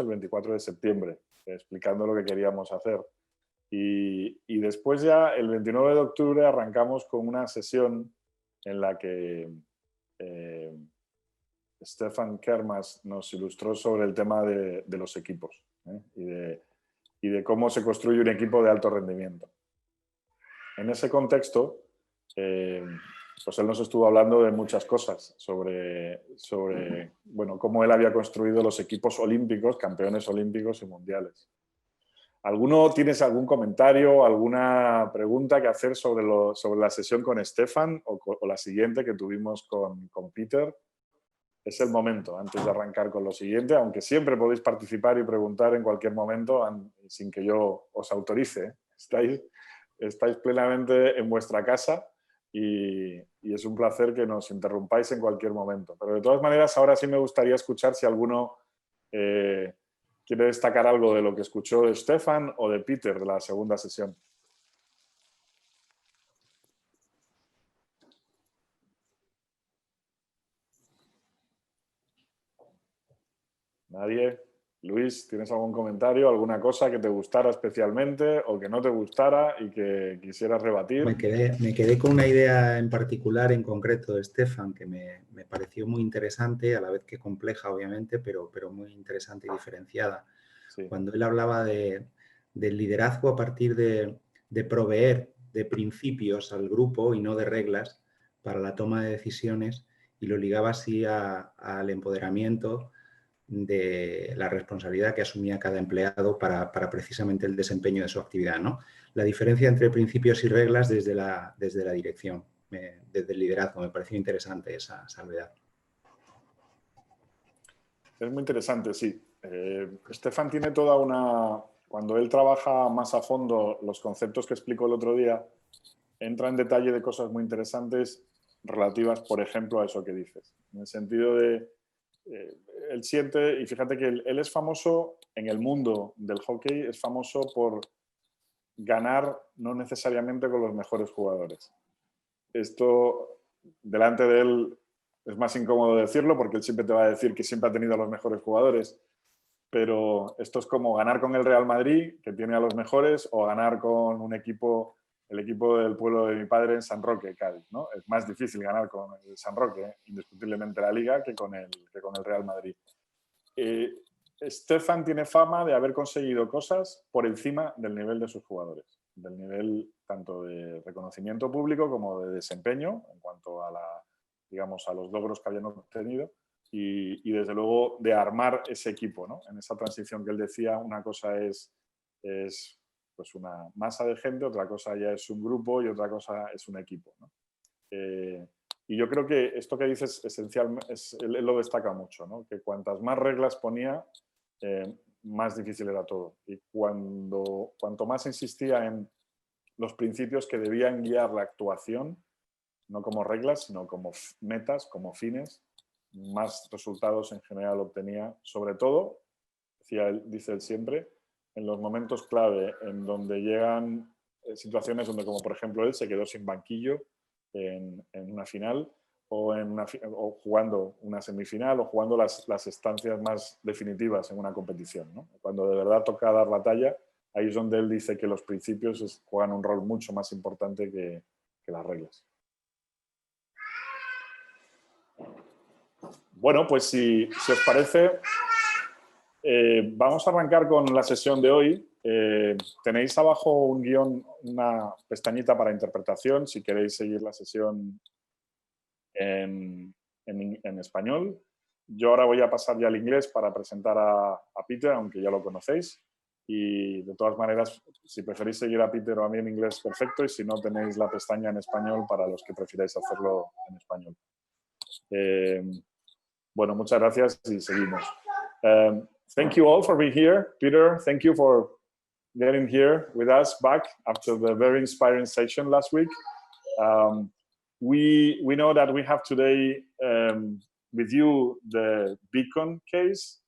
el 24 de septiembre, explicando lo que queríamos hacer. Y después ya, el 29 de octubre, arrancamos con una sesión en la que Stefan Kermas nos ilustró sobre el tema de los equipos, y de cómo se construye un equipo de alto rendimiento. En ese contexto, pues él nos estuvo hablando de muchas cosas sobre bueno, cómo él había construido los equipos olímpicos, campeones olímpicos y mundiales. ¿Tienes algún comentario, alguna pregunta que hacer sobre la sesión con Stefan o la siguiente que tuvimos con Peter? Es el momento, antes de arrancar con lo siguiente, aunque siempre podéis participar y preguntar en cualquier momento sin que yo os autorice. Estáis plenamente en vuestra casa y es un placer que nos interrumpáis en cualquier momento. Pero de todas maneras, ahora sí me gustaría escuchar si alguno quiere destacar algo de lo que escuchó de Stefan o de Peter de la segunda sesión. ¿Nadie? Luis, ¿tienes algún comentario, alguna cosa que te gustara especialmente o que no te gustara y que quisieras rebatir? Me quedé con una idea en particular, en concreto, de Stefan, que me pareció muy interesante, a la vez que compleja, obviamente, pero muy interesante y diferenciada. Sí. Cuando él hablaba del liderazgo a partir de proveer de principios al grupo y no de reglas para la toma de decisiones, y lo ligaba así al empoderamiento de la responsabilidad que asumía cada empleado para precisamente el desempeño de su actividad, ¿no? La diferencia entre principios y reglas desde la dirección, desde el liderazgo. Me pareció interesante esa salvedad. Es muy interesante, sí. Stefan tiene toda una... Cuando él trabaja más a fondo los conceptos que explicó el otro día, entra en detalle de cosas muy interesantes relativas, por ejemplo, a eso que dices. En el sentido de... él siente, y fíjate que él es famoso en el mundo del hockey, es famoso por ganar no necesariamente con los mejores jugadores. Esto, delante de él, es más incómodo decirlo porque él siempre te va a decir que siempre ha tenido a los mejores jugadores, pero esto es como ganar con el Real Madrid, que tiene a los mejores, o ganar con un equipo, el equipo del pueblo de mi padre en San Roque, Cádiz, ¿no? Es más difícil ganar con el San Roque, indiscutiblemente la Liga, que con el Real Madrid. Stefan tiene fama de haber conseguido cosas por encima del nivel de sus jugadores, del nivel tanto de reconocimiento público como de desempeño en cuanto a digamos, a los logros que habían obtenido y desde luego de armar ese equipo, ¿no? En esa transición que él decía, una cosa es pues una masa de gente, otra cosa ya es un grupo y otra cosa es un equipo, ¿no? Y yo creo que esto que dices esencialmente, él lo destaca mucho, ¿no? Que cuantas más reglas ponía, más difícil era todo. Y cuanto más insistía en los principios que debían guiar la actuación, no como reglas, sino como metas, como fines, más resultados en general obtenía, sobre todo, dice él siempre, en los momentos clave, en donde llegan situaciones donde, como por ejemplo él, se quedó sin banquillo en una final, o jugando una semifinal, o jugando las estancias más definitivas en una competición, ¿no? Cuando de verdad toca dar la talla, ahí es donde él dice que los principios juegan un rol mucho más importante que las reglas. Bueno, pues si os parece, vamos a arrancar con la sesión de hoy. Tenéis abajo un guión, una pestañita para interpretación, si queréis seguir la sesión en español. Yo ahora voy a pasar ya al inglés para presentar a Peter, aunque ya lo conocéis. Y de todas maneras, si preferís seguir a Peter o a mí en inglés, perfecto. Y si no, tenéis la pestaña en español para los que prefiráis hacerlo en español. Bueno, muchas gracias y seguimos. Thank you all for being here. Peter, thank you for getting here with us back after the very inspiring session last week. We know that we have today with you the Beacon case,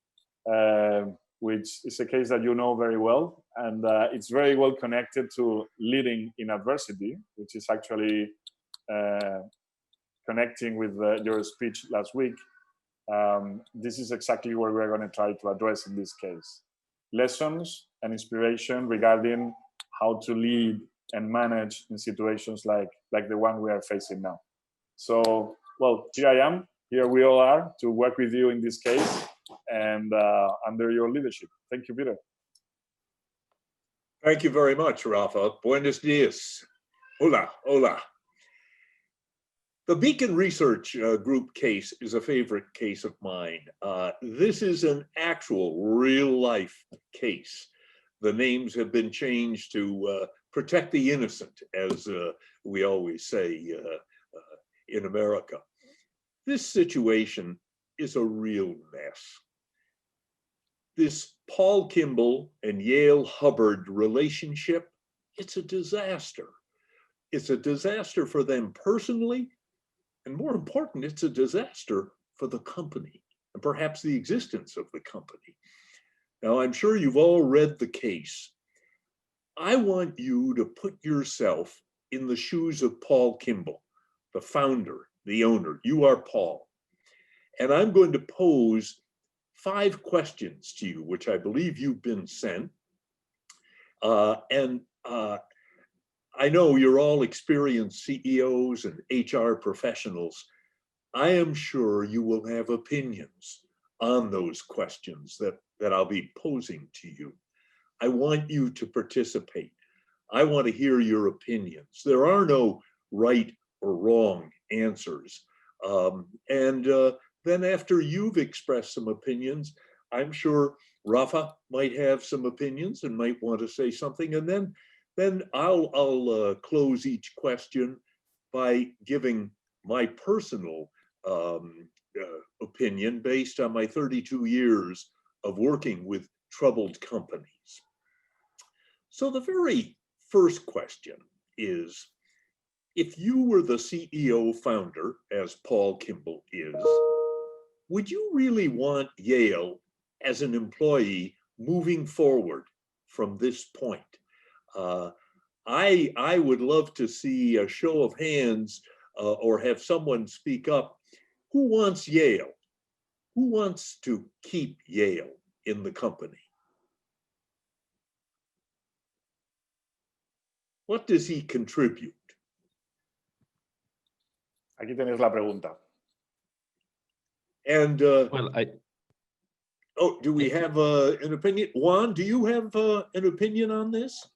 which is a case that you know very well, and it's very well connected to leading in adversity, which is actually connecting with your speech last week. this is exactly what we're going to try to address in this case. Lessons and inspiration regarding how to lead and manage in situations like the one we are facing now. So, well, here I am. Here we all are to work with you in this case and under your leadership. Thank you, Peter. Thank you very much, Rafa. Buenos dias. Hola, hola. The Beacon Research Group case is a favorite case of mine. This is an actual real-life case. The names have been changed to protect the innocent, as we always say in America. This situation is a real mess. This Paul Kimball and Yale Hubbard relationship, it's a disaster. It's a disaster for them personally, and more important, it's a disaster for the company and perhaps the existence of the company. Now, I'm sure you've all read the case. I want you to put yourself in the shoes of Paul Kimball, the founder, the owner. You are Paul. And I'm going to pose 5 questions to you, which I believe you've been sent. I know you're all experienced CEOs and HR professionals. I am sure you will have opinions on those questions that I'll be posing to you. I want you to participate. I want to hear your opinions. There are no right or wrong answers. Then after you've expressed some opinions, I'm sure Rafa might have some opinions and might want to say something. And then I'll close each question by giving my personal opinion based on my 32 years of working with troubled companies. So the very first question is, if you were the CEO founder, as Paul Kimball is, would you really want Yale as an employee moving forward from this point? I would love to see a show of hands or have someone speak up. Who wants Yale? Who wants to keep Yale in the company? What does he contribute? Aquí tenéis la pregunta. And well, oh, do we have an opinion? Juan, do you have an opinion on this?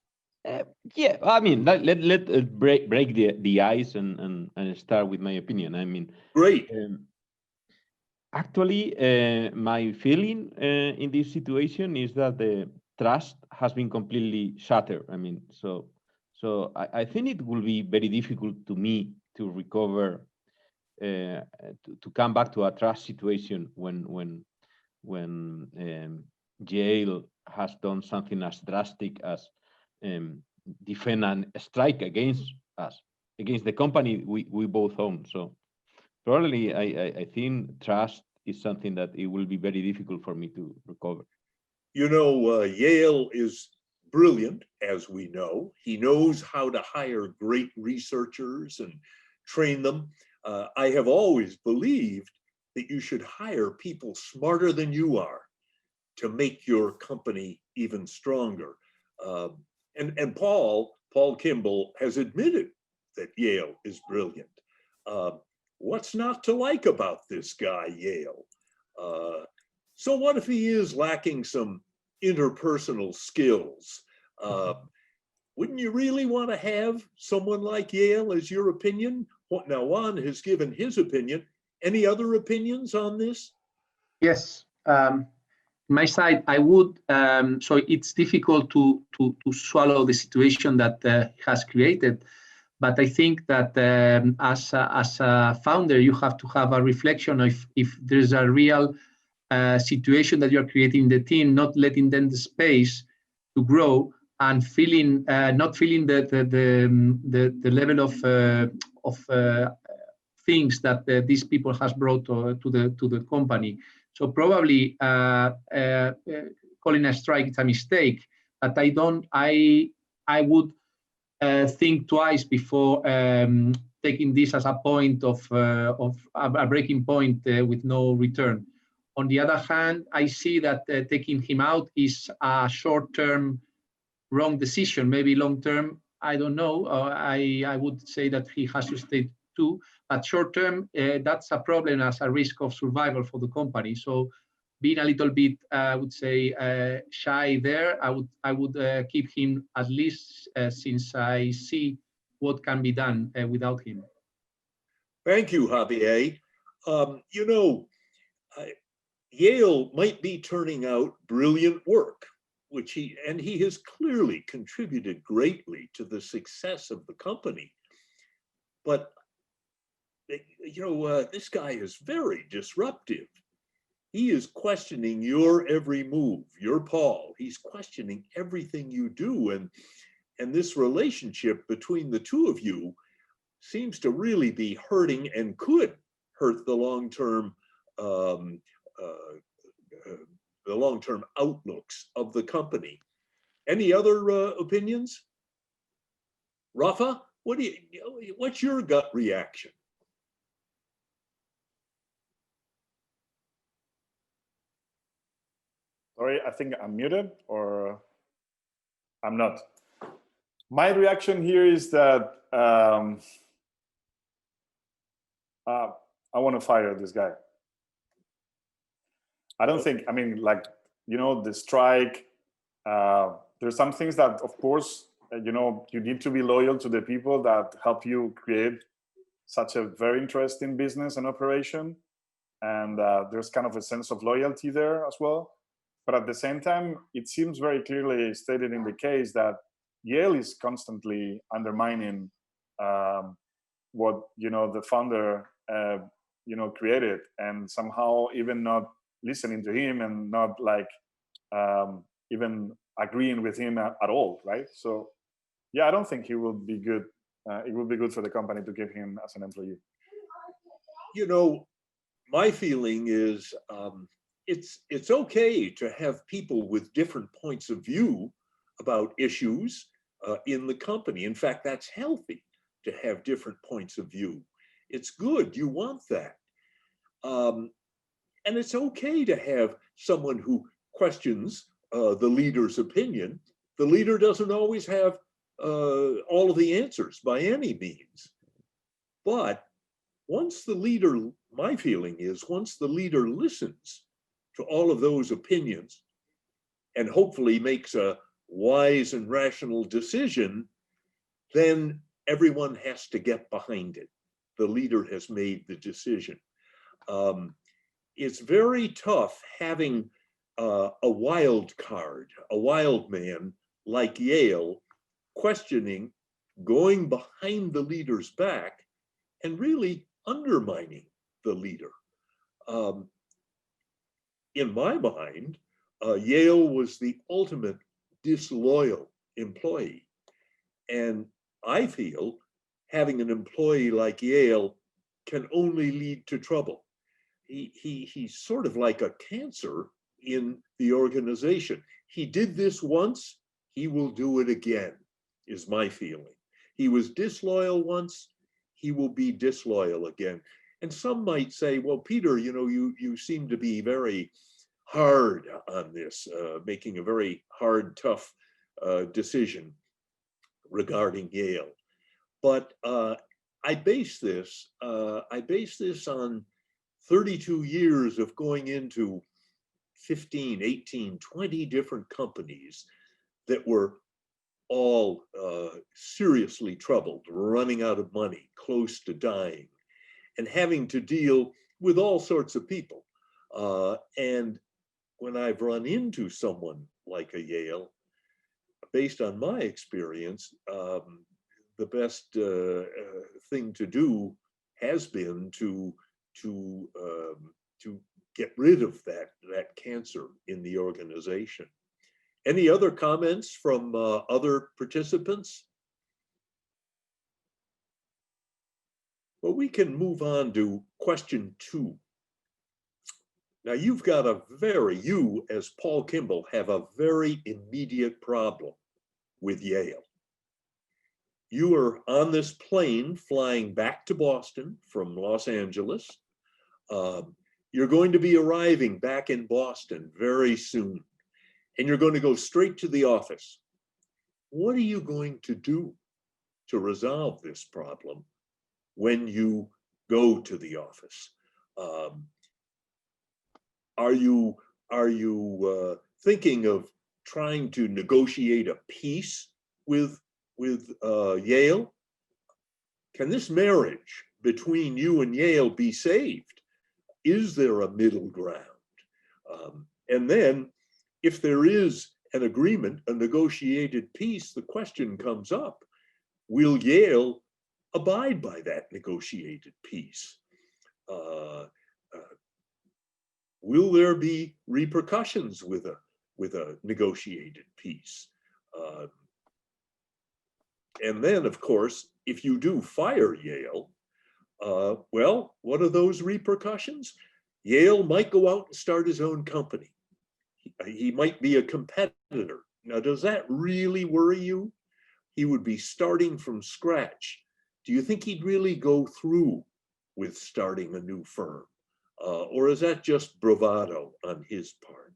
Yeah, I mean, let break the ice and start with my opinion. I mean, great. Actually, my feeling in this situation is that the trust has been completely shattered. I mean, so I think it will be very difficult to me to recover, to come back to a trust situation when Yale has done something as drastic as defend and strike against us, against the company we both own. So probably I think trust is something that it will be very difficult for me to recover. You know, Yale is brilliant, as we know. He knows how to hire great researchers and train them. I have always believed that you should hire people smarter than you are to make your company even stronger. And Paul Kimball has admitted that Yale is brilliant. What's not to like about this guy, Yale? So what if he is lacking some interpersonal skills? Wouldn't you really want to have someone like Yale as your opinion? Now, Juan has given his opinion. Any other opinions on this? Yes. My side, I would. So it's difficult to swallow the situation that has created, but I think that as a founder, you have to have a reflection of if there's a real situation that you're creating in the team, not letting them the space to grow and feeling not feeling the level of things that these people has brought to the company. So probably calling a strike is a mistake, but I would think twice before taking this as a point of a breaking point with no return. On the other hand, I see that taking him out is a short-term wrong decision. Maybe long-term, I don't know. I would say that he has to stay too. But short-term, that's a problem as a risk of survival for the company. So being a little bit, I would say, shy there, I would keep him at least since I see what can be done without him. Thank you, Javier. You know, Yale might be turning out brilliant work, which he has clearly contributed greatly to the success of the company. But, you know, this guy is very disruptive. He is questioning your every move. You're Paul. He's questioning everything you do. And this relationship between the two of you seems to really be hurting and could hurt the long-term outlooks of the company. Any other opinions? Rafa, what's your gut reaction? Sorry, I think I'm muted, or I'm not. My reaction here is that I want to fire this guy. I don't think, I mean, like, you know, the strike, there's some things that, of course, you know, you need to be loyal to the people that help you create such a very interesting business and operation. And there's kind of a sense of loyalty there as well. But at the same time, it seems very clearly stated in the case that Yale is constantly undermining what, you know, the founder, you know, created, and somehow even not listening to him and not like even agreeing with him at all, right? So yeah, I don't think he will be good. It would be good for the company to keep him as an employee. You know, my feeling is it's okay to have people with different points of view about issues in the company. In fact, that's healthy to have different points of view. It's good, you want that. And it's okay to have someone who questions the leader's opinion. The leader doesn't always have all of the answers by any means. But once the leader, my feeling is, once the leader listens to all of those opinions and hopefully makes a wise and rational decision, then everyone has to get behind it. The leader has made the decision. It's very tough having a wild card, a wild man like Yale, questioning, going behind the leader's back, and really undermining the leader. In my mind, Yale was the ultimate disloyal employee. And I feel having an employee like Yale can only lead to trouble. He's sort of like a cancer in the organization. He did this once, he will do it again, is my feeling. He was disloyal once, he will be disloyal again. And some might say, well, Peter, you know, you seem to be very hard on this, making a very hard, tough decision regarding Yale. But I base this on 32 years of going into 15, 18, 20 different companies that were all seriously troubled, running out of money, close to dying, and having to deal with all sorts of people. And when I've run into someone like a Yale, based on my experience, the best thing to do has been to get rid of that cancer in the organization. Any other comments from other participants? Well, we can move on to question 2. Now you as Paul Kimball have a very immediate problem with Yale. you are on this plane flying back to Boston from Los Angeles. You're going to be arriving back in Boston very soon, and you're going to go straight to the office. What are you going to do to resolve this problem when you go to the office? Are you thinking of trying to negotiate a peace with Yale? Can this marriage between you and Yale be saved? Is there a middle ground? And then, if there is an agreement, a negotiated peace, the question comes up, will Yale abide by that negotiated peace? Will there be repercussions with a negotiated peace? And then, of course, if you do fire Yale, well, what are those repercussions? Yale might go out and start his own company. He might be a competitor. Now, does that really worry you? He would be starting from scratch. Do you think he'd really go through with starting a new firm? Or is that just bravado on his part?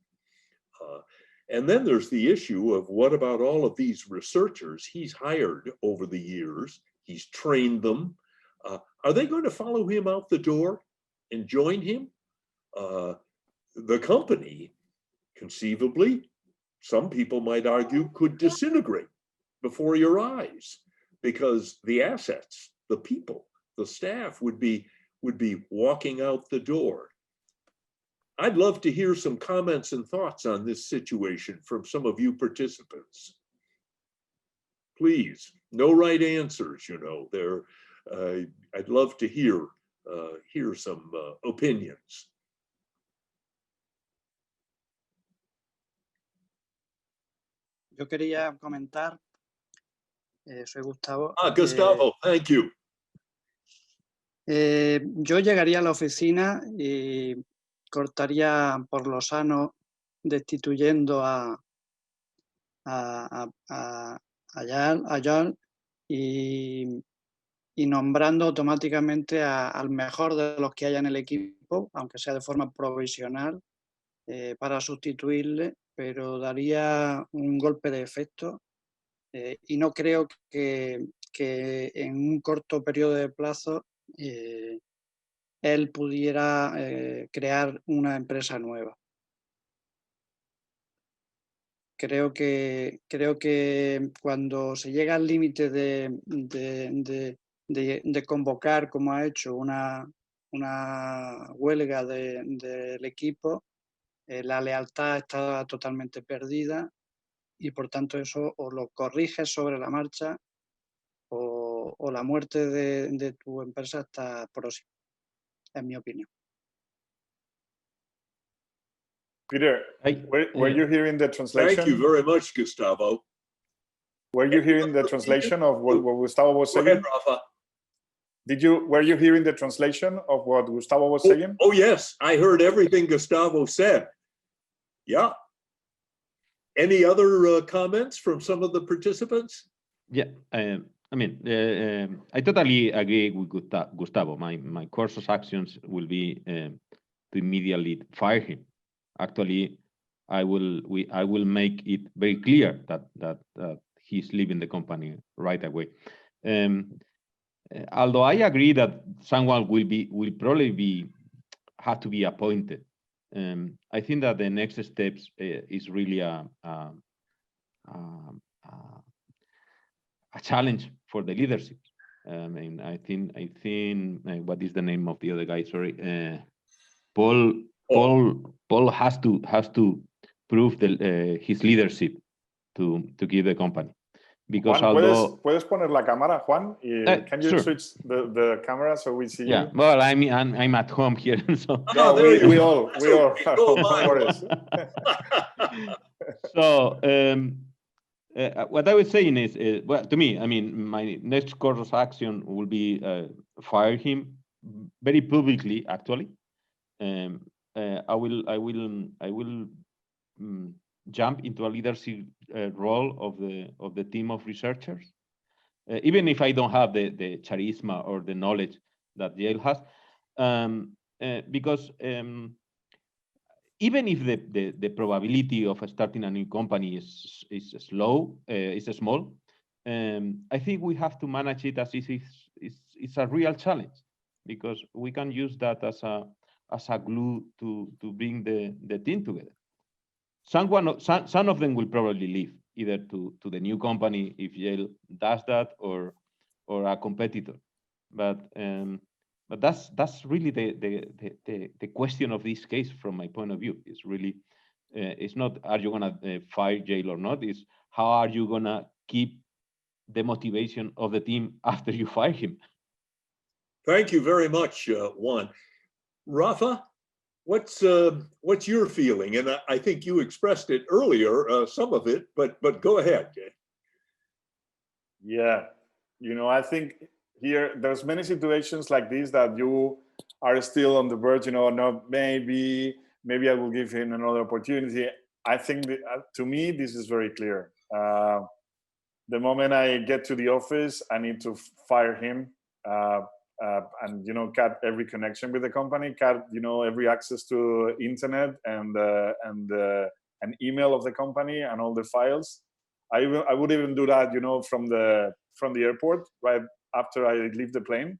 And then there's the issue of what about all of these researchers he's hired over the years? He's trained them. Are they going to follow him out the door and join him? The company, conceivably, some people might argue, could disintegrate before your eyes because the assets, the people, the staff would be walking out the door. I'd love to hear some comments and thoughts on this situation from some of you participants. Please, no right answers, you know. I'd love to hear some opinions. Yo quería comentar, soy Gustavo. Gustavo, thank you. Yo llegaría a la oficina y cortaría por lo sano, destituyendo a Yal y nombrando automáticamente al mejor de los que haya en el equipo, aunque sea de forma provisional, para sustituirle, pero daría un golpe de efecto y no creo que en un corto periodo de plazo él pudiera crear una empresa nueva. Creo que cuando se llega al límite de convocar, como ha hecho, una huelga del equipo, la lealtad está totalmente perdida y por tanto eso o lo corriges sobre la marcha o la muerte de tu empresa está próxima, en mi opinión. Peter, were you hearing the translation? Thank you very much, Gustavo. Were you hearing the translation of what Gustavo was saying? Go ahead, Rafa. Were you hearing the translation of what Gustavo was saying? Oh, yes, I heard everything Gustavo said. Yeah. Any other comments from some of the participants? Yeah, I totally agree with Gustavo. My course of actions will be to immediately fire him. Actually, I will make it very clear that he's leaving the company right away. Although I agree that someone will probably have to be appointed. I think that the next steps is really a challenge for the leadership. I think what is the name of the other guy? Sorry, Paul has to prove his leadership to give the company. Because Juan, ¿puedes poner la cámara, Juan? Can you sure. switch the camera so we see you? Well, I'm at home here, so. No, we all. So what I was saying is, well, to me, my next course of action will be fire him very publicly. Actually, I will jump into a leadership role of the team of researchers, even if I don't have the charisma or the knowledge that Yale has, because even if the probability of starting a new company is small, I think we have to manage it as if it's a real challenge, because we can use that as a glue to bring the team together. Some of them will probably leave, either to the new company if Yale does that, or a competitor. But that's really the question of this case from my point of view. It's really it's not are you gonna fire Yale or not, it's how are you gonna keep the motivation of the team after you fire him. Thank you very much, Juan. Rafa, what's your feeling? And I think you expressed it earlier, some of it, but go ahead. Yeah, you know, I think here there's many situations like this that you are still on the verge, you know, no, maybe I will give him another opportunity. I think that, to me, this is very clear. The moment I get to the office, I need to fire him. And, you know, cut every connection with the company, cut, you know, every access to internet and an email of the company and all the files. I would even do that, you know, from the airport right after I leave the plane,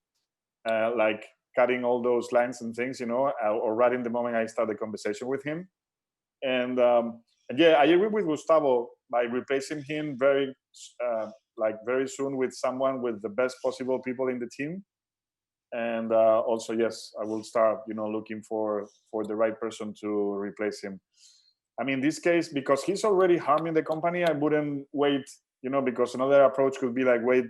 like cutting all those lines and things, you know, or right in the moment I start the conversation with him. And yeah, I agree with Gustavo by replacing him very soon with someone with the best possible people in the team. And also, yes, I will start, you know, looking for the right person to replace him. I mean, this case, because he's already harming the company, I wouldn't wait, you know, because another approach could be like, wait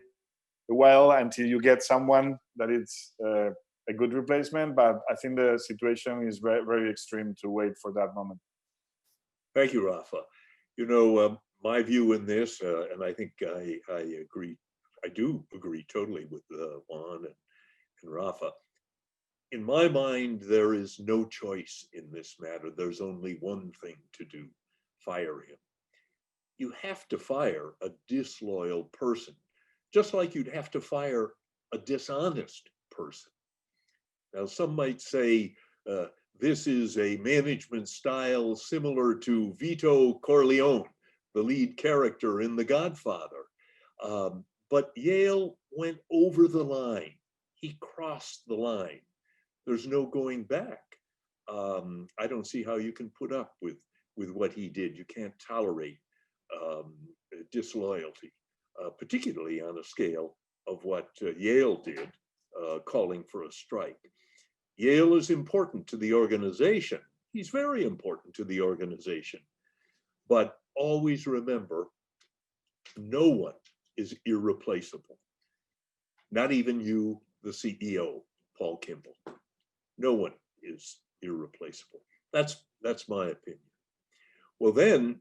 a while until you get someone that is a good replacement. But I think the situation is very, very extreme to wait for that moment. Thank you, Rafa. You know, my view in this, and I think I agree, I do agree totally with Juan and Rafa. In my mind, there is no choice in this matter. There's only one thing to do: fire him. You have to fire a disloyal person, just like you'd have to fire a dishonest person. Now, some might say this is a management style similar to Vito Corleone, the lead character in The Godfather. But Yale went over the line. He crossed the line. There's no going back. I don't see how you can put up with what he did. You can't tolerate disloyalty, particularly on a scale of what Yale did, calling for a strike. Yale is important to the organization. He's very important to the organization. But always remember, no one is irreplaceable. Not even you, the CEO, Paul Kimball. No one is irreplaceable. That's my opinion. Well, then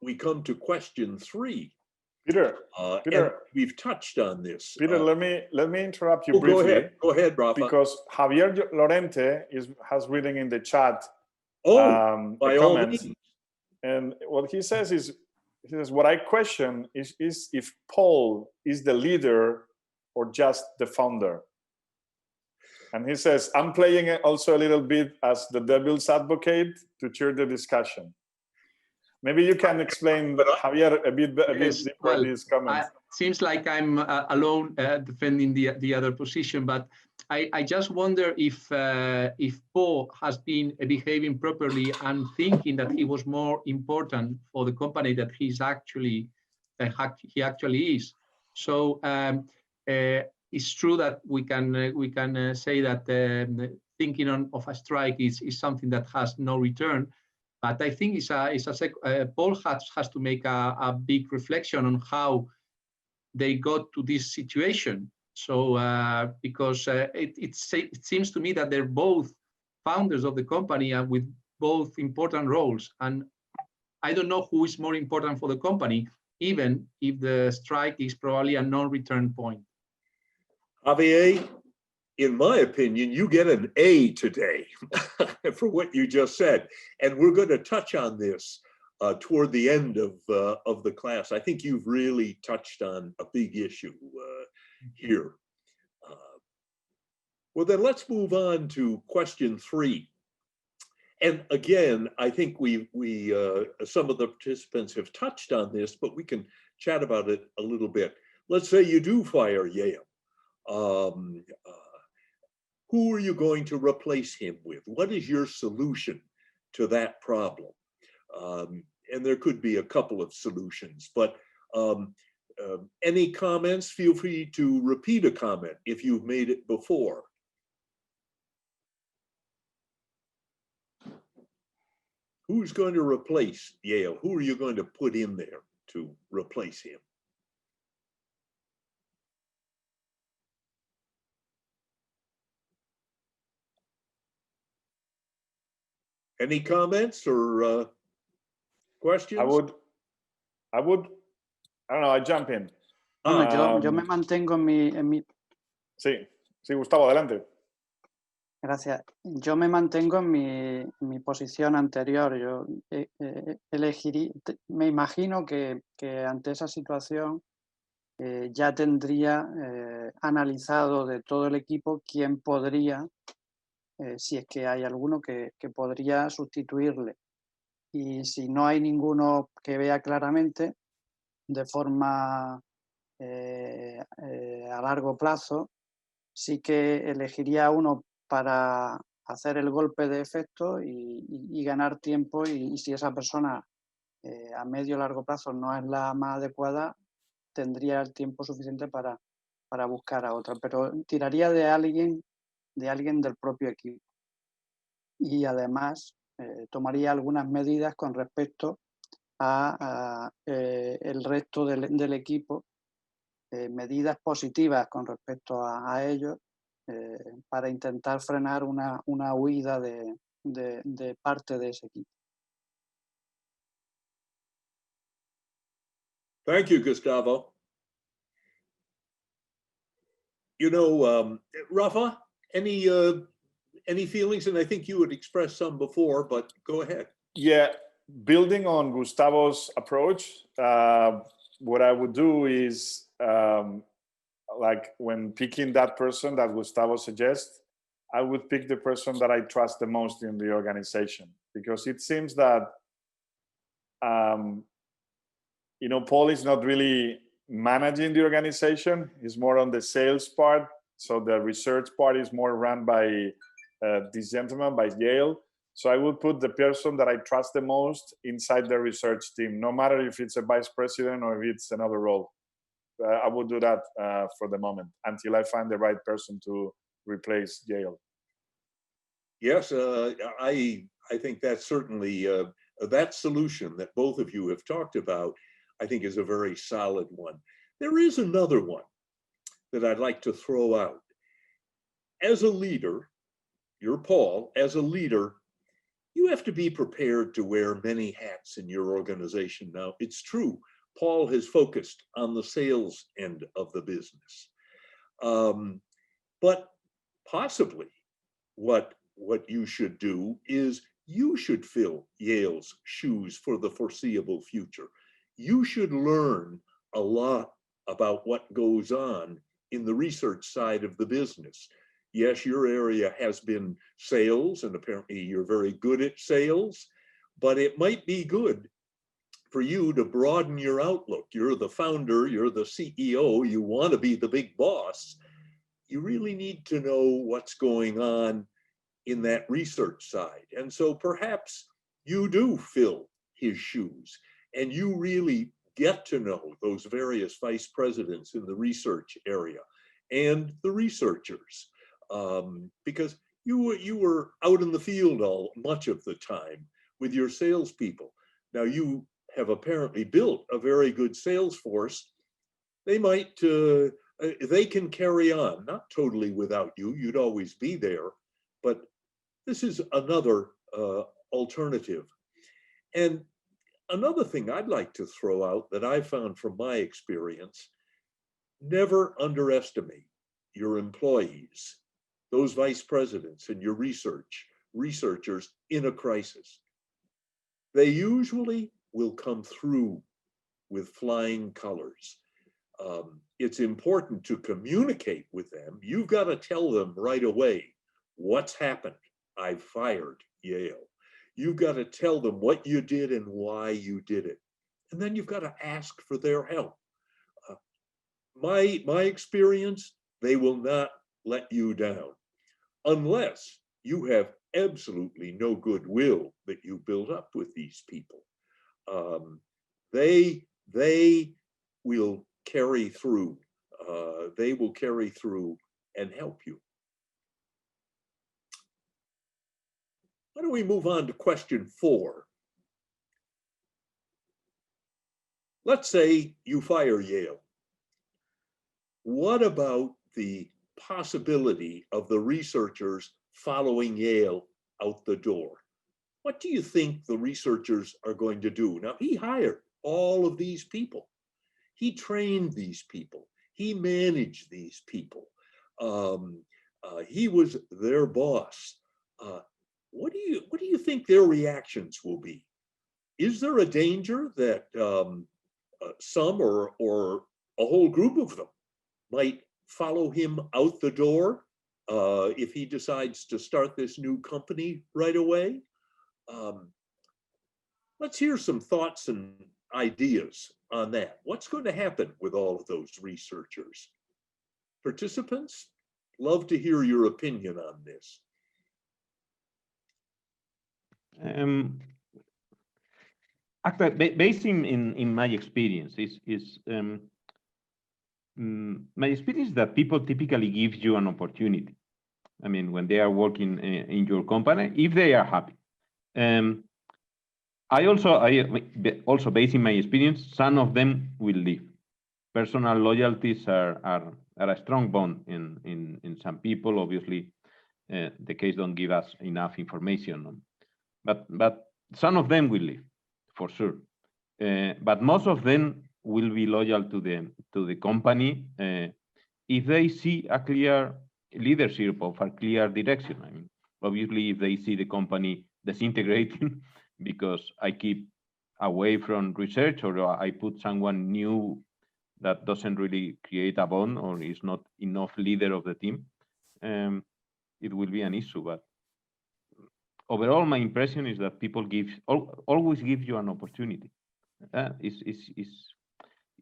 we come to question 3. Peter, we've touched on this. Peter, let me interrupt you briefly. Go ahead, Rafa. Because Javier Lorente has written in the chat by all means. And what he says is, what I question is if Paul is the leader or just the founder. And he says, I'm playing it also a little bit as the devil's advocate to cheer the discussion. Maybe you can explain, Javier, a bit deeper these comments. Seems like I'm alone defending the other position, but I just wonder if Paul has been behaving properly and thinking that he was more important for the company that he actually is. So it's true that we can say that thinking of a strike is something that has no return. But I think Paul has to make a big reflection on how they got to this situation. So because it seems to me that they're both founders of the company and with both important roles. And I don't know who is more important for the company, even if the strike is probably a non-return point. Javier, in my opinion, you get an A today for what you just said. And we're going to touch on this toward the end of the class. I think you've really touched on a big issue here. Well, then let's move on to question 3. And again, I think some of the participants have touched on this, but we can chat about it a little bit. Let's say you do fire Yale. Who are you going to replace him with? What is your solution to that problem? And there could be a couple of solutions, but any comments? Feel free to repeat a comment if you've made it before. Who's going to replace Yale? Who are you going to put in there to replace him? Any comments or questions? I don't know, I jump in. Yo me mantengo en mi... Sí, Gustavo, adelante. Gracias. Yo me mantengo en mi posición anterior. Yo elegiría, me imagino que ante esa situación ya tendría analizado de todo el equipo quién podría, si es que hay alguno que podría sustituirle. Y si no hay ninguno que vea claramente, de forma a largo plazo, sí que elegiría uno para hacer el golpe de efecto y ganar tiempo, y si esa persona a medio o largo plazo no es la más adecuada, tendría el tiempo suficiente para buscar a otra, pero tiraría de alguien del propio equipo. Y además tomaría algunas medidas con respecto a el resto del equipo, medidas positivas con respecto a ellos, para intentar frenar una huida de parte de ese equipo. Thank you, Gustavo. You know, Rafa, any feelings? And I think you had expressed some before, but go ahead. Yeah, building on Gustavo's approach, what I would do is, like when picking that person that Gustavo suggests, I would pick the person that I trust the most in the organization, because it seems that, you know, Paul is not really managing the organization. He's more on the sales part. So the research part is more run by this gentleman, by Yale. So I would put the person that I trust the most inside the research team, no matter if it's a vice president or if it's another role. I would do that for the moment until I find the right person to replace Yale. Yes, I think that's certainly that solution that both of you have talked about, I think is a very solid one. There is another one that I'd like to throw out. As a leader, you're Paul, as a leader, you have to be prepared to wear many hats in your organization. Now, it's true, Paul has focused on the sales end of the business. But possibly what you should do is you should fill Yale's shoes for the foreseeable future. You should learn a lot about what goes on in the research side of the business. Yes, your area has been sales, and apparently you're very good at sales, but it might be good for you to broaden your outlook. You're the founder, you're the CEO, you want to be the big boss. You really need to know what's going on in that research side. And so perhaps you do fill his shoes and you really get to know those various vice presidents in the research area and the researchers, because you were out in the field much of the time with your salespeople. Now you have apparently built a very good sales force. They might, they can carry on, not totally without you, you'd always be there, but this is another alternative. And another thing I'd like to throw out that I found from my experience, never underestimate your employees, those vice presidents and your researchers in a crisis. They usually will come through with flying colors. It's important to communicate with them. You've got to tell them right away what's happened. I fired Yale. You've got to tell them what you did and why you did it. And then you've got to ask for their help. My experience, they will not let you down unless you have absolutely no goodwill that you build up with these people. They will carry through. They will carry through and help you. Why don't we move on to question 4? Let's say you fire Yale. What about the possibility of the researchers following Yale out the door? What do you think the researchers are going to do? Now, he hired all of these people. He trained these people. He managed these people. He was their boss. What do you think their reactions will be? Is there a danger that some or a whole group of them might follow him out the door if he decides to start this new company right away? Let's hear some thoughts and ideas on that. What's going to happen with all of those researchers? Participants, love to hear your opinion on this. Actually, based in my experience, my experience that people typically give you an opportunity. I mean, when they are working in your company, if they are happy. I also based in my experience, some of them will leave. Personal loyalties are a strong bond in some people. Obviously, the case don't give us enough information, but some of them will leave for sure. But most of them will be loyal to the company if they see a clear leadership of a clear direction. I mean, obviously, if they see the company disintegrating because I keep away from research or I put someone new that doesn't really create a bond or is not enough leader of the team, it will be an issue. But overall, my impression is that people always give you an opportunity.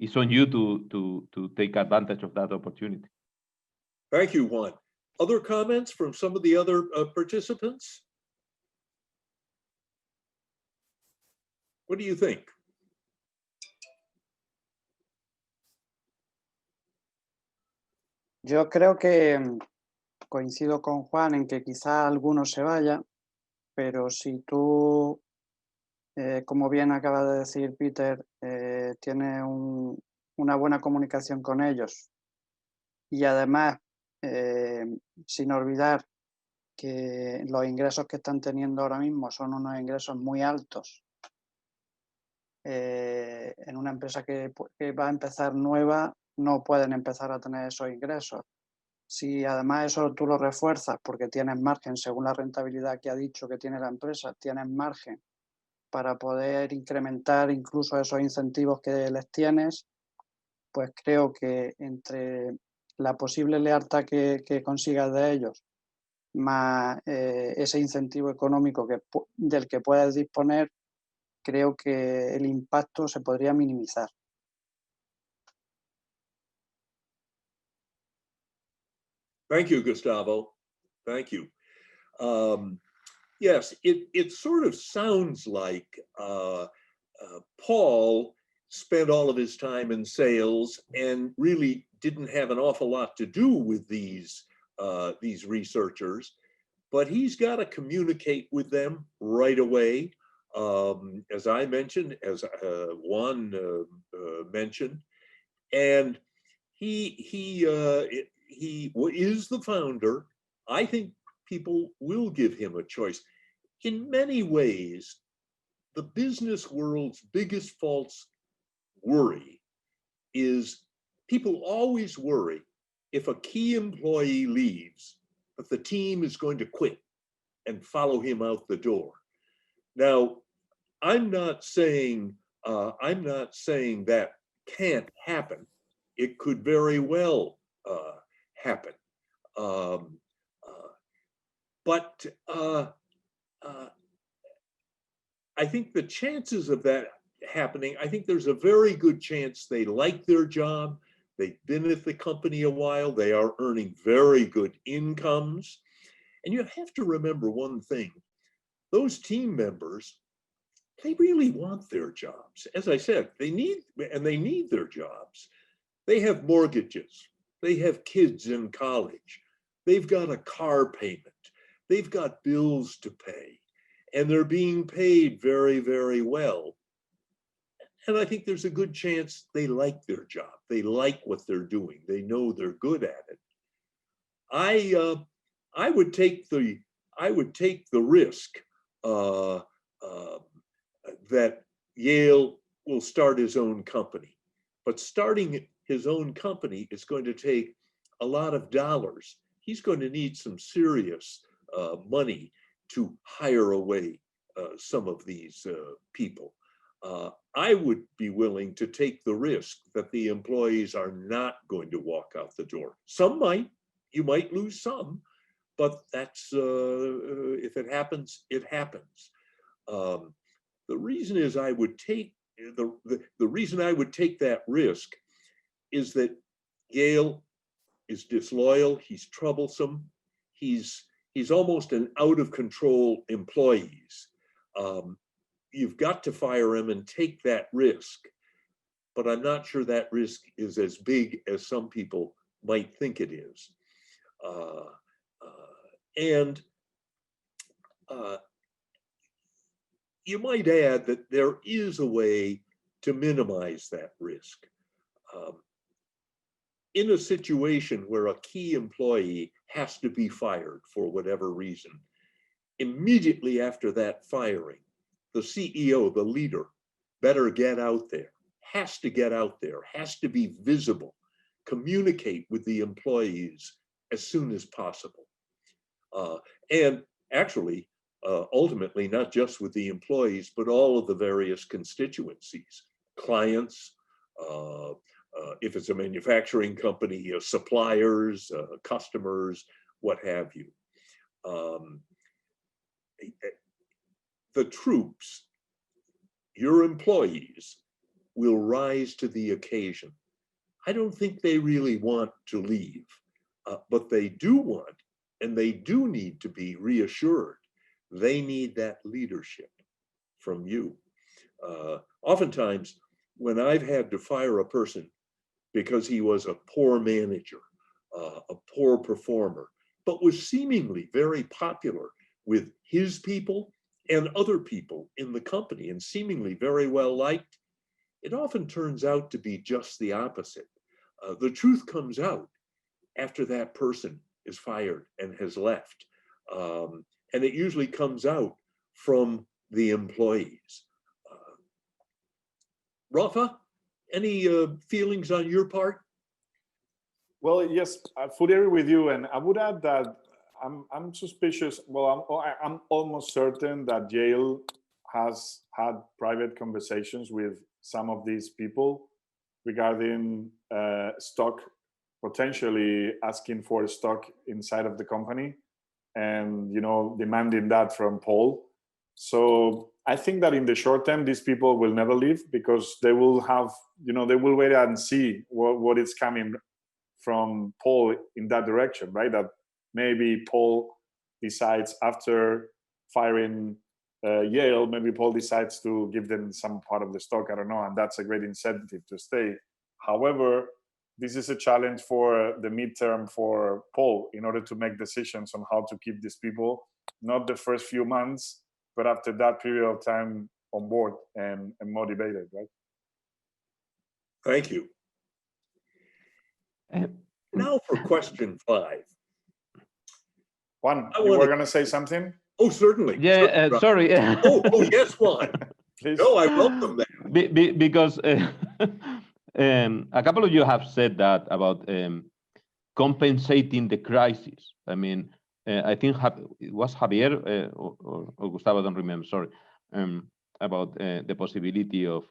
It's on you to take advantage of that opportunity. Thank you, Juan. Other comments from some of the other participants? What do you think? Yo creo que coincido con Juan en que quizá alguno se vaya, pero si tú, como bien acaba de decir Peter, tienes una buena comunicación con ellos y además, sin olvidar que los ingresos que están teniendo ahora mismo son unos ingresos muy altos, en una empresa que va a empezar nueva, no pueden empezar a tener esos ingresos. Si además eso tú lo refuerzas porque tienes margen, según la rentabilidad que ha dicho que tiene la empresa, tienes margen para poder incrementar incluso esos incentivos que les tienes, pues creo que entre la posible lealtad que consigas de ellos, más ese incentivo económico del que puedes disponer, creo que el impacto se podría minimizar. Thank you, Gustavo. Thank you. Yes, it sort of sounds like Paul spent all of his time in sales and really didn't have an awful lot to do with these researchers, but he's got to communicate with them right away. As I mentioned, as Juan mentioned, and he is the founder. I think people will give him a choice. In many ways, the business world's biggest false worry is people always worry if a key employee leaves, that the team is going to quit and follow him out the door. Now, I'm not saying I'm not saying that can't happen. It could very well happen. But I think the chances of that happening, I think there's a very good chance they like their job. They've been at the company a while. They are earning very good incomes. And you have to remember one thing. Those team members, they really want their jobs. As I said, they need their jobs. They have mortgages. They have kids in college. They've got a car payment. They've got bills to pay. And they're being paid very, very well. And I think there's a good chance they like their job. They like what they're doing. They know they're good at it. I would take the risk that Yale will start his own company. But starting his own company is going to take a lot of dollars. He's going to need some serious money to hire away some of these people. I would be willing to take the risk that the employees are not going to walk out the door. Some might, you might lose some, but that's, if it happens, it happens. The reason is I would take, the reason I would take that risk is that Yale is disloyal, he's troublesome, he's almost an out of control employee. You've got to fire him and take that risk, but I'm not sure that risk is as big as some people might think it is. You might add that there is a way to minimize that risk. In a situation where a key employee has to be fired for whatever reason, immediately after that firing, the CEO, the leader, better get out there, has to get out there, has to be visible, communicate with the employees as soon as possible. And actually, ultimately, not just with the employees, but all of the various constituencies, clients, if it's a manufacturing company, suppliers, customers, what have you. The troops, your employees, will rise to the occasion. I don't think they really want to leave, but they do want, and they do need to be reassured. They need that leadership from you. Oftentimes, when I've had to fire a person because he was a poor manager, a poor performer, but was seemingly very popular with his people and other people in the company and seemingly very well liked, it often turns out to be just the opposite. The truth comes out after that person is fired and has left. And it usually comes out from the employees. Rafa, any feelings on your part? Well, yes, I fully agree with you. And I would add that I'm suspicious. Well, I'm almost certain that Yale has had private conversations with some of these people regarding stock, potentially asking for stock inside of the company and, you know, demanding that from Paul. So I think that in the short term, these people will never leave because they will have, you know, they will wait and see what is coming from Paul in that direction, right? That maybe Paul decides after firing Yale, maybe Paul decides to give them some part of the stock, I don't know, and that's a great incentive to stay. However, this is a challenge for the midterm for Paul in order to make decisions on how to keep these people, not the first few months, but after that period of time on board and motivated, right? Thank you. Now for question 5. Juan, you were going to say something? Oh, certainly. Yeah, sorry. oh, yes, Juan. Please. No, I welcome that. Because a couple of you have said that about compensating the crisis. I mean, I think it was Javier or Gustavo, I don't remember, sorry. about the possibility of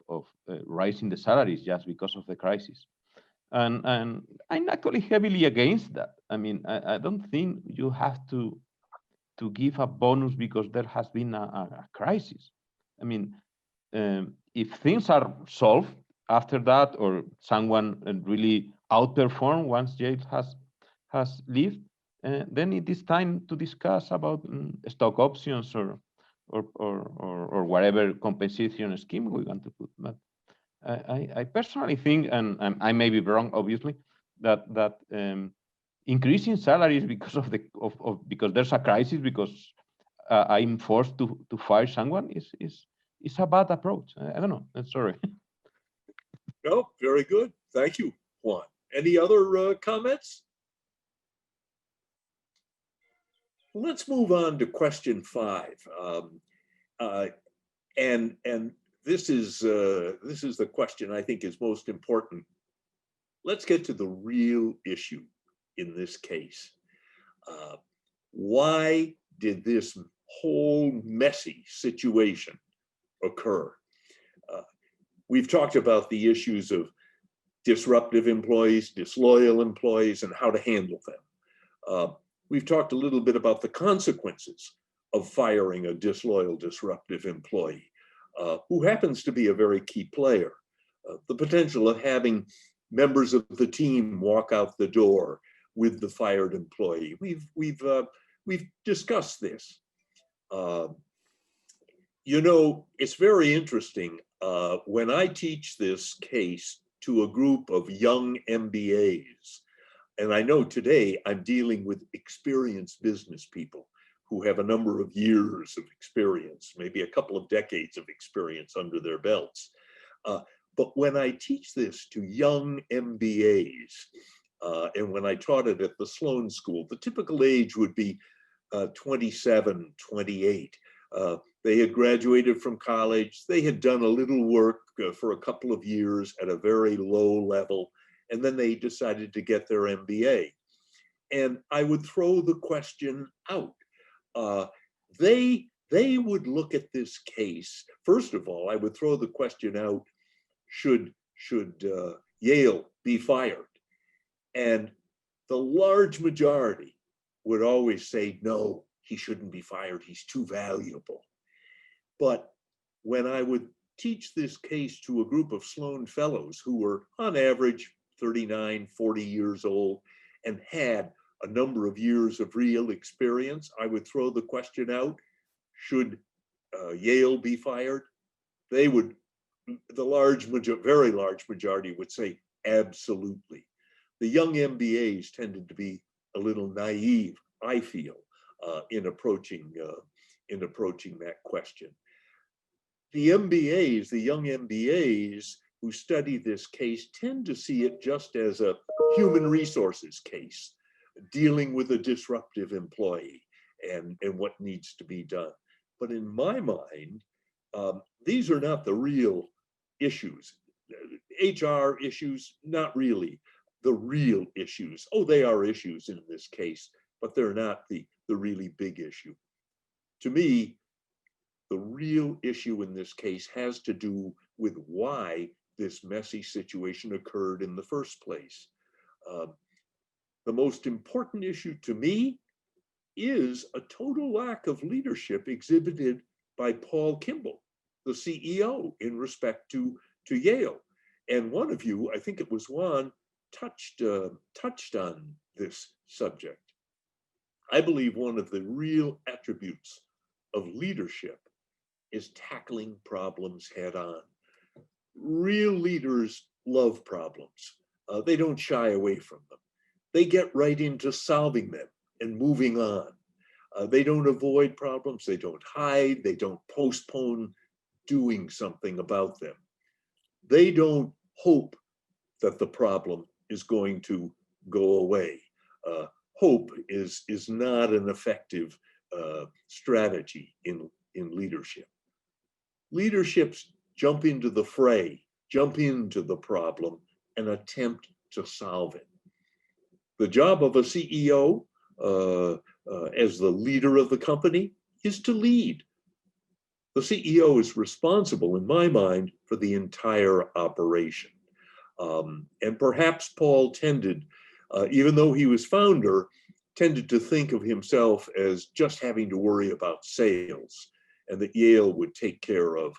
rising the salaries just because of the crisis. And I'm actually heavily against that. I mean, I don't think you have to give a bonus because there has been a crisis. I mean, if things are solved after that, or someone really outperformed once Yale has left, then it is time to discuss about stock options or whatever compensation scheme we want to put. But I personally think, and I may be wrong, obviously, that increasing salaries because of because there's a crisis, because I'm forced to fire someone is a bad approach. I don't know. I'm sorry. No, very good. Thank you, Juan. Any other comments? Let's move on to question 5. And this is the question I think is most important. Let's get to the real issue in this case. Why did this whole messy situation occur? We've talked about the issues of disruptive employees, disloyal employees, and how to handle them. We've talked a little bit about the consequences of firing a disloyal, disruptive employee, who happens to be a very key player. The potential of having members of the team walk out the door with the fired employee. We've discussed this. You know, it's very interesting. When I teach this case to a group of young MBAs, and I know today I'm dealing with experienced business people who have a number of years of experience, maybe a couple of decades of experience under their belts. But when I teach this to young MBAs, and when I taught it at the Sloan School, the typical age would be 27, 28. They had graduated from college. They had done a little work for a couple of years at a very low level, and then they decided to get their MBA. And I would throw the question out. They would look at this case. First of all, I would throw the question out, should Yale be fired? And the large majority would always say, no, he shouldn't be fired. He's too valuable. But when I would teach this case to a group of Sloan fellows who were on average 39, 40 years old and had a number of years of real experience, I would throw the question out, should Yale be fired? They would, very large majority would say absolutely. The young MBAs tended to be a little naive, I feel, in approaching that question. The MBAs, the young MBAs who study this case, tend to see it just as a human resources case, dealing with a disruptive employee and what needs to be done. But in my mind, these are not the real issues. HR issues, not really the real issues. Oh, they are issues in this case, but they're not the really big issue. To me, the real issue in this case has to do with why this messy situation occurred in the first place. The most important issue to me is a total lack of leadership exhibited by Paul Kimball, the CEO, in respect to Yale. And one of you, I think it was Juan, touched on this subject. I believe one of the real attributes of leadership is tackling problems head on. Real leaders love problems. They don't shy away from them. They get right into solving them and moving on. They don't avoid problems. They don't hide. They don't postpone doing something about them. They don't hope that the problem is going to go away. Hope is not an effective strategy in leadership. Leaderships jump into the fray, jump into the problem, and attempt to solve it. The job of a CEO, as the leader of the company, is to lead. The CEO is responsible, in my mind, for the entire operation. And perhaps Paul tended, even though he was founder, tended to think of himself as just having to worry about sales, and that Yale would take care of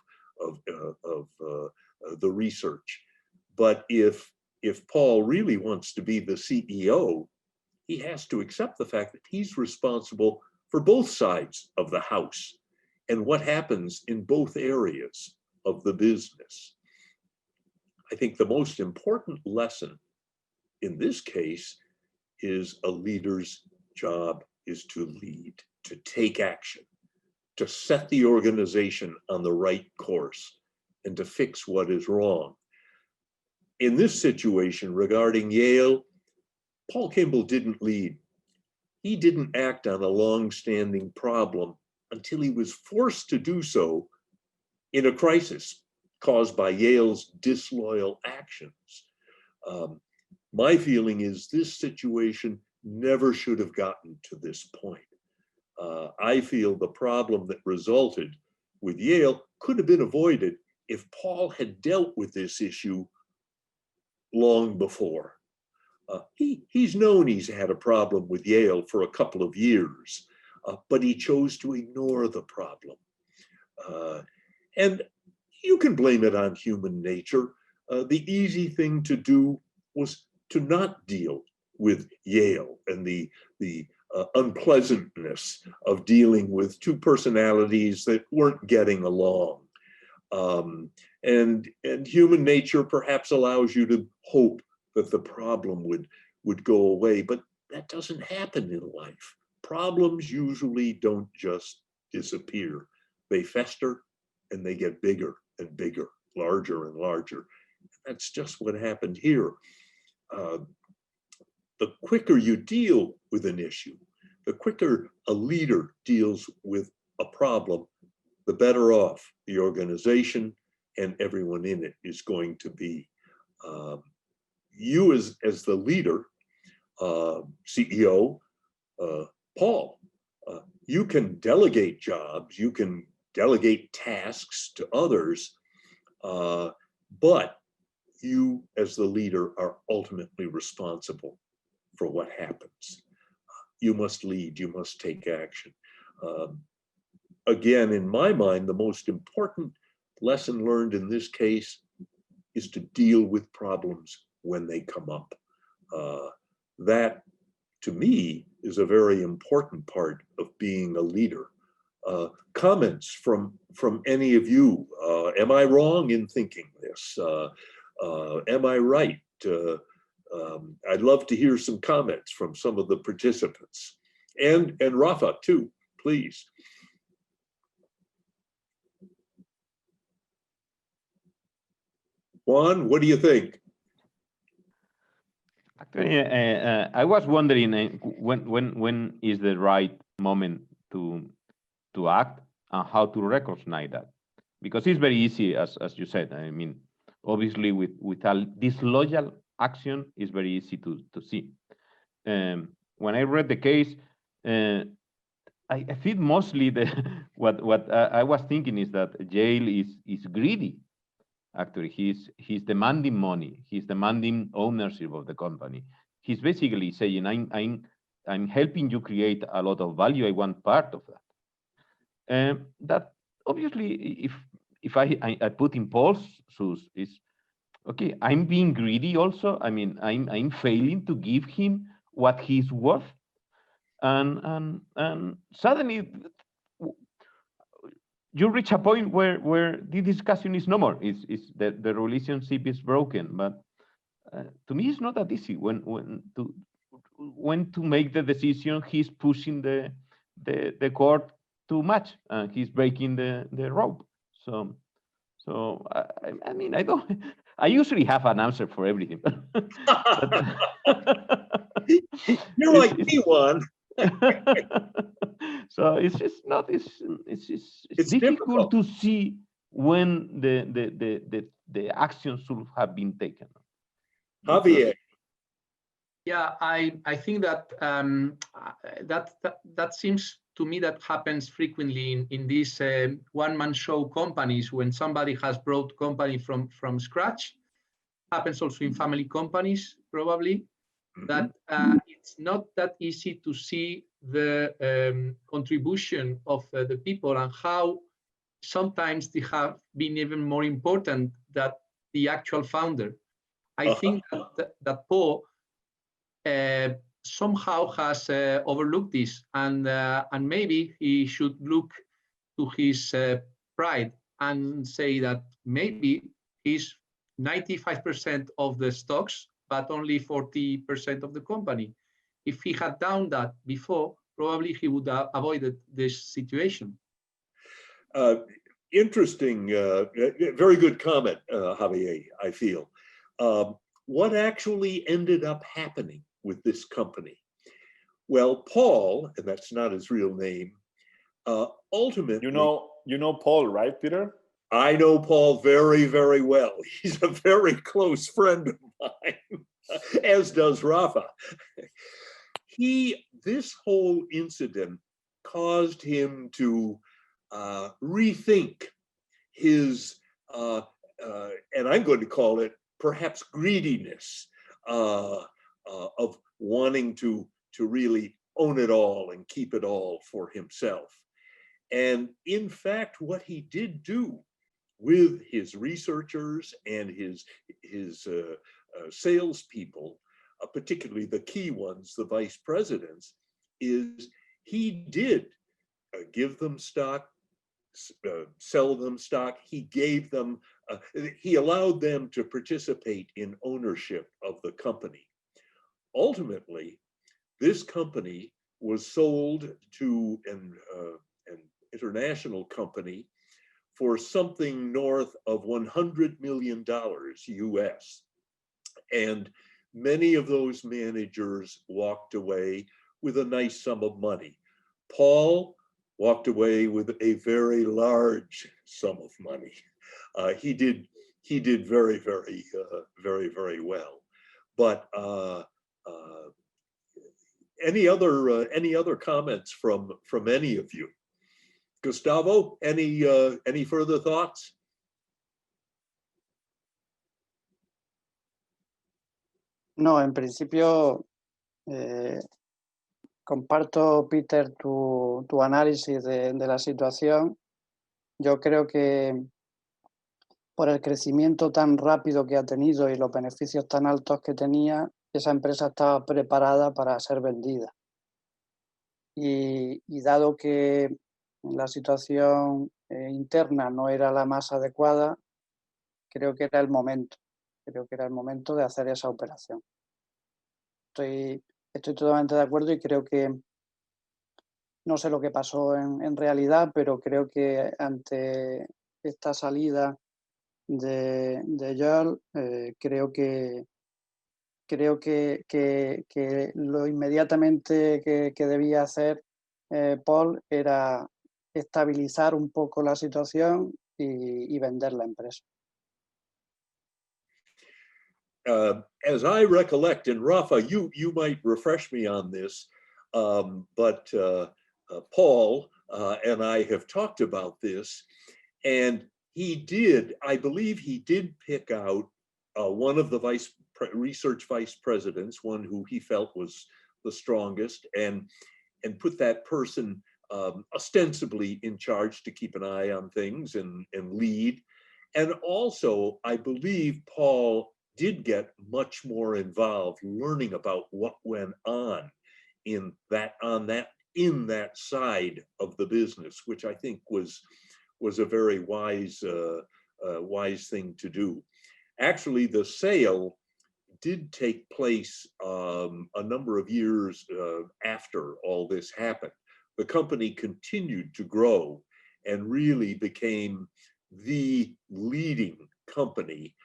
the research. But if Paul really wants to be the CEO, he has to accept the fact that he's responsible for both sides of the house and what happens in both areas of the business. I think the most important lesson in this case is a leader's job is to lead, to take action, to set the organization on the right course, and to fix what is wrong. In this situation regarding Yale, Paul Kimball didn't lead. He didn't act on a long-standing problem until he was forced to do so in a crisis caused by Yale's disloyal actions. My feeling is this situation never should have gotten to this point. I feel the problem that resulted with Yale could have been avoided if Paul had dealt with this issue long before. He's known he's had a problem with Yale for a couple of years, but he chose to ignore the problem. And you can blame it on human nature. The easy thing to do was to not deal with Yale and the unpleasantness of dealing with two personalities that weren't getting along. And human nature perhaps allows you to hope that the problem would go away, but that doesn't happen in life. Problems usually don't just disappear. They fester and they get bigger and bigger, larger and larger. That's just what happened here. The quicker you deal with an issue, the quicker a leader deals with a problem, the better off the organization and everyone in it is going to be. You as the leader, CEO, Paul, you can delegate jobs, you can delegate tasks to others, but you as the leader are ultimately responsible for what happens. You must lead, you must take action. Again, in my mind, the most important lesson learned in this case is to deal with problems when they come up. That, to me, is a very important part of being a leader. Comments from any of you. Am I wrong in thinking this? Am I right? I'd love to hear some comments from some of the participants. And Rafa, too, please. Juan, what do you think? Actually, I was wondering when is the right moment to act and how to recognize that, because it's very easy, as you said. I mean, obviously, with a disloyal action, it's very easy to see. When I read the case, I think mostly what I was thinking is that Yale is greedy. Actually, he's demanding money. He's demanding ownership of the company. He's basically saying, I'm helping you create a lot of value. I want part of that. That obviously, if I put in Paul's shoes, is okay. I'm being greedy also. I mean, I'm failing to give him what he's worth, and suddenly you reach a point where the discussion is no more. It's the relationship is broken. But to me, it's not that easy. When to make the decision, he's pushing the cord too much, and he's breaking the rope. So I mean, I usually have an answer for everything. You're like me, Juan. So it's just not. It's difficult to see when the action should have been taken. Javier. Yeah, I think that that seems to me that happens frequently in these one-man show companies when somebody has brought company from scratch. Happens also in family companies, probably. That it's not that easy to see the contribution of the people and how sometimes they have been even more important than the actual founder. I think that Paul somehow has overlooked this, and maybe he should look to his pride and say that maybe he's 95% of the stocks, but only 40% of the company. If he had done that before, probably he would have avoided this situation. Interesting, very good comment, Javier, I feel. What actually ended up happening with this company? Well, Paul, and that's not his real name, ultimately... You know Paul, right, Peter? I know Paul very, very well. He's a very close friend of mine, as does Rafa. This whole incident caused him to rethink his, and I'm going to call it perhaps greediness, of wanting to really own it all and keep it all for himself. And in fact, what he did do with his researchers and his salespeople, particularly the key ones, the vice presidents, is he did give them stock, sell them stock. He gave them, he allowed them to participate in ownership of the company. Ultimately, this company was sold to an international company for something north of $100 million US. And many of those managers walked away with a nice sum of money. Paul walked away with a very large sum of money. He did very, very, very well. But any other comments from any of you? Gustavo, any further thoughts? No, en principio comparto, Peter, tu análisis de la situación. Yo creo que por el crecimiento tan rápido que ha tenido y los beneficios tan altos que tenía, esa empresa estaba preparada para ser vendida. Y dado que la situación interna no era la más adecuada, creo que era el momento. Creo que era el momento de hacer esa operación. Estoy totalmente de acuerdo y creo que no sé lo que pasó en realidad, pero creo que ante esta salida de Joel, creo que lo inmediatamente que debía hacer Paul era estabilizar un poco la situación y vender la empresa. As I recollect, and Rafa, you might refresh me on this, but Paul and I have talked about this, and I believe he did pick out one of the research vice presidents, one who he felt was the strongest, and put that person ostensibly in charge to keep an eye on things and lead. And also, I believe Paul did get much more involved learning about what went on in that side of the business, which I think was a very wise thing to do. Actually, the sale did take place a number of years after all this happened. The company continued to grow and really became the leading company.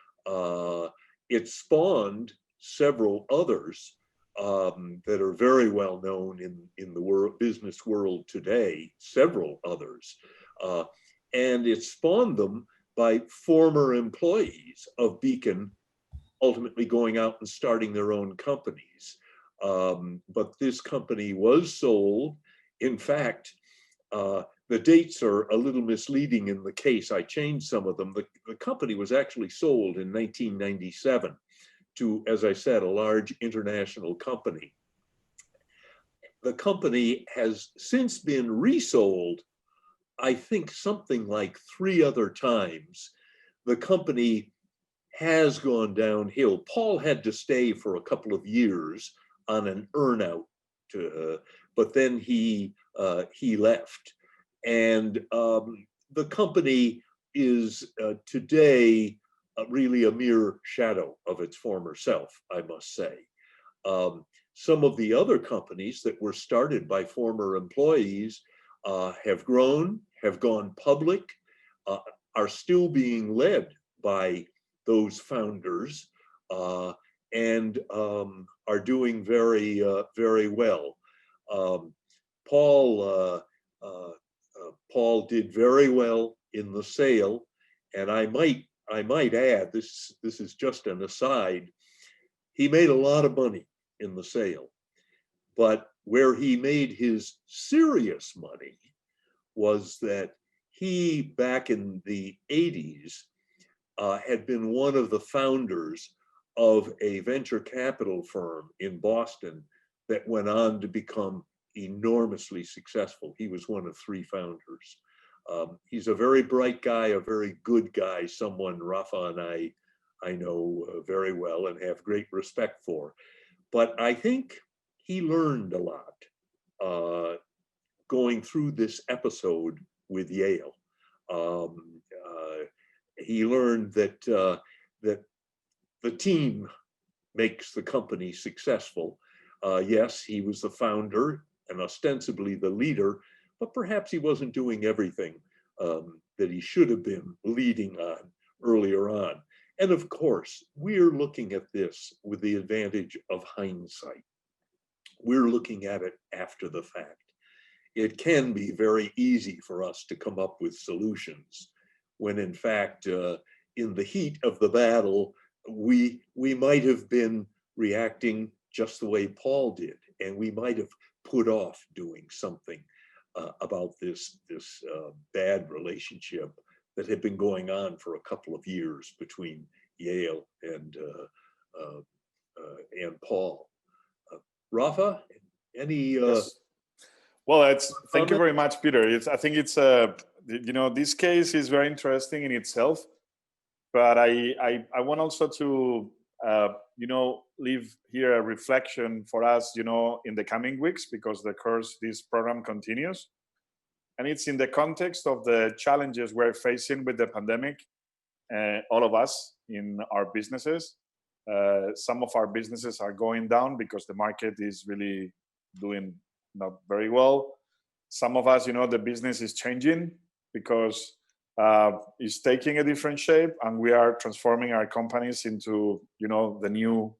It spawned several others that are very well known in the business world today, several others. And it spawned them by former employees of Beacon ultimately going out and starting their own companies. But this company was sold. In fact, The dates are a little misleading in the case. I changed some of them. The company was actually sold in 1997 to, as I said, a large international company. The company has since been resold, I think something like 3 other times. The company has gone downhill. Paul had to stay for a couple of years on an earn-out, but then he left. And the company is today really a mere shadow of its former self, I must say. Some of the other companies that were started by former employees have grown, have gone public, are still being led by those founders, and are doing very, very well. Paul did very well in the sale, and I might add, this is just an aside, he made a lot of money in the sale, but where he made his serious money was that he, back in the 80s, had been one of the founders of a venture capital firm in Boston that went on to become enormously successful. He was one of 3 founders. He's a very bright guy, a very good guy, someone Rafa and I know very well and have great respect for. But I think he learned a lot going through this episode with Yale. He learned that that the team makes the company successful. Yes, he was the founder and ostensibly the leader, but perhaps he wasn't doing everything that he should have been leading on earlier on. And of course, we're looking at this with the advantage of hindsight. We're looking at it after the fact. It can be very easy for us to come up with solutions when in fact, in the heat of the battle, we might have been reacting just the way Paul did, and we might have put off doing something about this bad relationship that had been going on for a couple of years between Yale and Paul. Rafa, any? Yes. Well, thank you very much, Peter. I think it's this case is very interesting in itself, but I want also to leave here a reflection for us, in the coming weeks, because this program continues, and it's in the context of the challenges we're facing with the pandemic. All of us in our businesses, some of our businesses are going down because the market is really doing not very well. Some of us, the business is changing because it's taking a different shape, and we are transforming our companies into, the new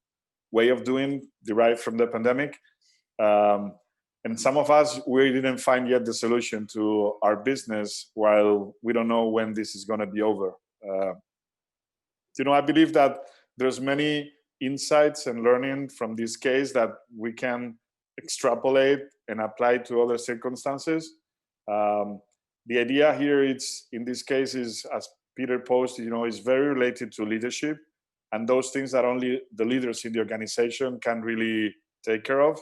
way of doing derived from the pandemic. And some of us, we didn't find yet the solution to our business while we don't know when this is going to be over. I believe that there's many insights and learning from this case that we can extrapolate and apply to other circumstances. The idea here in this case is, as Peter posted, is very related to leadership and those things that only the leaders in the organization can really take care of.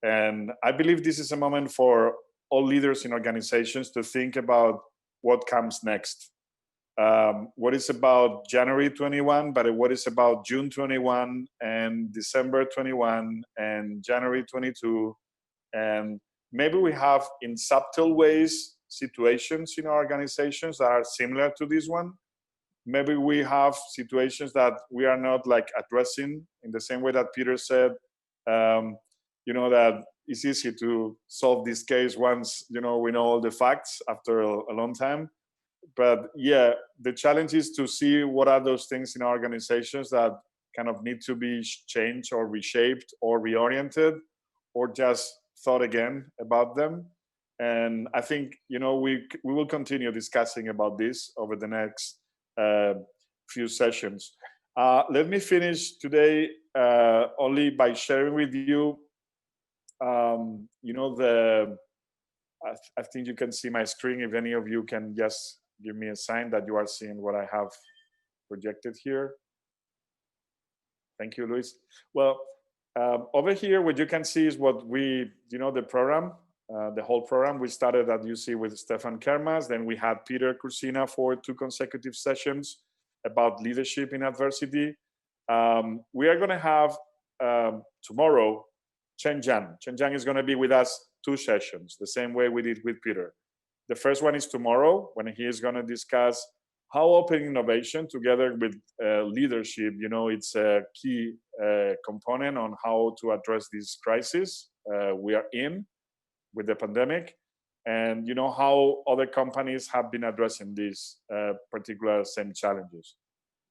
And I believe this is a moment for all leaders in organizations to think about what comes next. What is about January 21, but what is about June 21 and December 21 and January 22. And maybe we have in subtle ways situations in our organizations that are similar to this one. Maybe we have situations that we are not addressing in the same way that Peter said, that it's easy to solve this case once, we know all the facts after a long time. But yeah, the challenge is to see what are those things in our organizations that kind of need to be changed or reshaped or reoriented or just thought again about them. And I think, we will continue discussing about this over the next few sessions. Let me finish today only by sharing with you, I think you can see my screen. If any of you can just give me a sign that you are seeing what I have projected here. Thank you, Luis. Well, over here, what you can see is what we, the program, the whole program. We started at UC with Stefan Kermas. Then we had Peter Kurzina for 2 consecutive sessions about leadership in adversity. We are going to have tomorrow, Chen Jian. Chen Jian is going to be with us 2 sessions, the same way we did with Peter. The first one is tomorrow, when he is going to discuss how open innovation together with leadership, it's a key component on how to address this crisis we are in with the pandemic, and how other companies have been addressing these particular same challenges.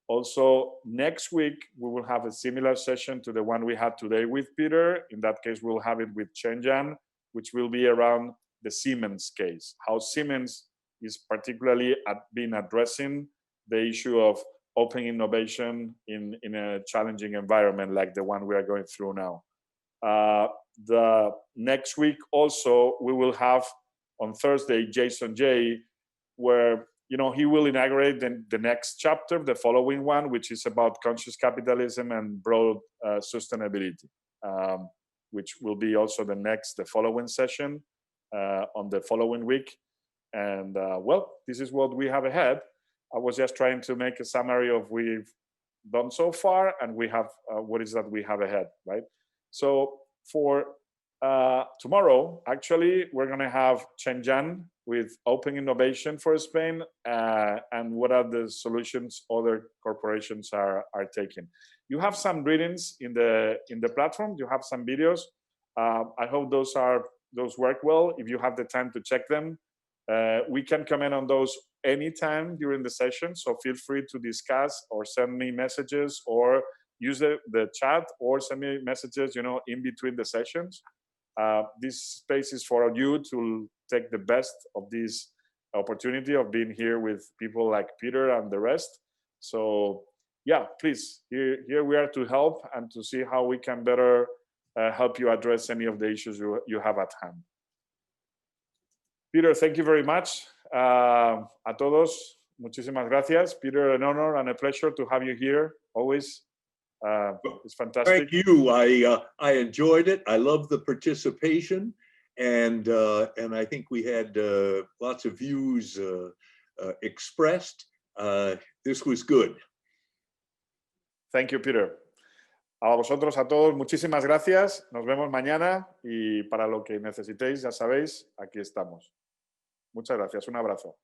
Also, next week, we will have a similar session to the one we had today with Peter. In that case, we'll have it with Chen Jian, which will be around the Siemens case, how Siemens is particularly been addressing the issue of open innovation in a challenging environment like the one we are going through now. The next week also, we will have on Thursday, Jason J, where he will inaugurate the next chapter, the following one, which is about conscious capitalism and broad sustainability, which will be also the following session on the following week. And well, this is what we have ahead. I was just trying to make a summary of what we've done so far, and we have what is that we have ahead, right? So for tomorrow, actually, we're going to have Chen Jian with open innovation for Spain and what are the solutions other corporations are taking. You have some readings in the platform. You have some videos. I hope those work well. If you have the time to check them, we can comment on those anytime during the session. So feel free to discuss or send me messages or use the chat or send me messages, in between the sessions. This space is for you to take the best of this opportunity of being here with people like Peter and the rest. So yeah, please, here we are to help and to see how we can better help you address any of the issues you have at hand. Peter, thank you very much. A todos, muchísimas gracias. Peter, an honor and a pleasure to have you here always. It's fantastic. Thank you. I enjoyed it. I love the participation, and I think we had lots of views expressed. This was good. Thank you, Peter. A vosotros, a todos, muchísimas gracias. Nos vemos mañana y para lo que necesitéis, ya sabéis, aquí estamos. Muchas gracias. Un abrazo.